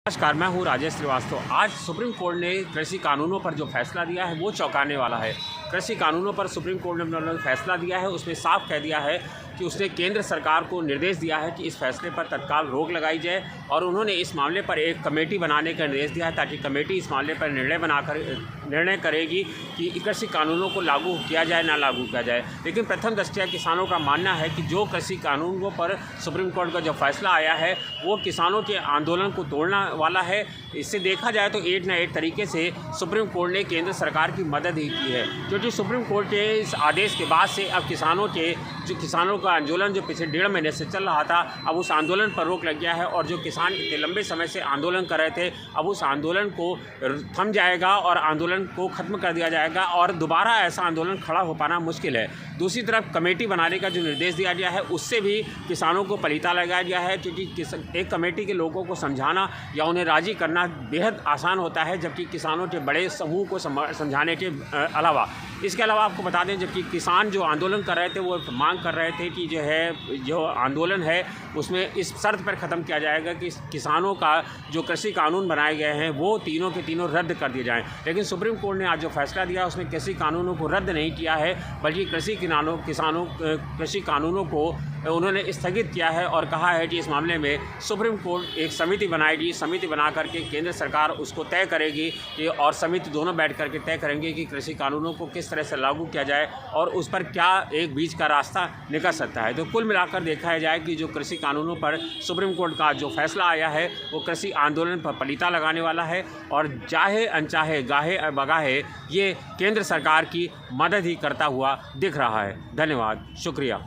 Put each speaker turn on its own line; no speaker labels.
नमस्कार, मैं हूँ राजेश श्रीवास्तव। आज सुप्रीम कोर्ट ने कृषि कानूनों पर जो फैसला दिया है वो चौंकाने वाला है। कृषि कानूनों पर सुप्रीम कोर्ट ने जो फैसला दिया है उसमें साफ कह दिया है कि उसने केंद्र सरकार को निर्देश दिया है कि इस फैसले पर तत्काल रोक लगाई जाए और उन्होंने इस मामले पर एक कमेटी बनाने का निर्देश दिया है ताकि कमेटी इस मामले पर निर्णय करेगी कि कृषि कानूनों को लागू किया जाए ना लागू किया जाए। लेकिन प्रथम दृष्टया किसानों का मानना है कि जो कृषि कानूनों पर सुप्रीम कोर्ट का जो फैसला आया है वो किसानों के आंदोलन को तोड़ने वाला है। इससे देखा जाए तो एक न एक तरीके से सुप्रीम कोर्ट ने केंद्र सरकार की मदद ही की है, क्योंकि सुप्रीम कोर्ट के इस आदेश के बाद से अब किसानों का आंदोलन जो पिछले 1.5 महीने से चल रहा था, अब उस आंदोलन पर रोक लग गया है और जो किसान इतने लंबे समय से आंदोलन कर रहे थे अब उस आंदोलन को थम जाएगा और आंदोलन को ख़त्म कर दिया जाएगा और दोबारा ऐसा आंदोलन खड़ा हो पाना मुश्किल है। दूसरी तरफ कमेटी बनाने का जो निर्देश दिया गया है उससे भी किसानों को पलीता लगाया गया है, क्योंकि एक कमेटी के लोगों को समझाना या उन्हें राज़ी करना बेहद आसान होता है, जबकि किसानों के बड़े समूह को समझाने के अलावा। इसके अलावा आपको बता दें, जबकि किसान जो आंदोलन कर रहे थे वो मांग कर रहे थे कि जो आंदोलन है उसमें इस शर्त पर ख़त्म किया जाएगा कि किसानों का जो कृषि कानून बनाए गए हैं वो तीनों के तीनों रद्द कर दिए जाएं। लेकिन सुप्रीम कोर्ट ने आज जो फैसला दिया उसमें कृषि कानूनों को रद्द नहीं किया है, बल्कि कृषि कानूनों को उन्होंने स्थगित किया है और कहा है कि इस मामले में सुप्रीम कोर्ट एक समिति बनाएगी। समिति बना करके केंद्र सरकार उसको तय करेगी कि और समिति दोनों बैठ करके तय करेंगे कि कृषि कानूनों को किस तरह से लागू किया जाए और उस पर क्या एक बीच का रास्ता निकल सकता है। तो कुल मिलाकर देखा जाए कि जो कृषि कानूनों पर सुप्रीम कोर्ट का जो फैसला आया है वो कृषि आंदोलन पर पलीता लगाने वाला है और चाहे अनचाहे गाहे बगाहे ये केंद्र सरकार की मदद ही करता हुआ दिख रहा है। धन्यवाद, शुक्रिया।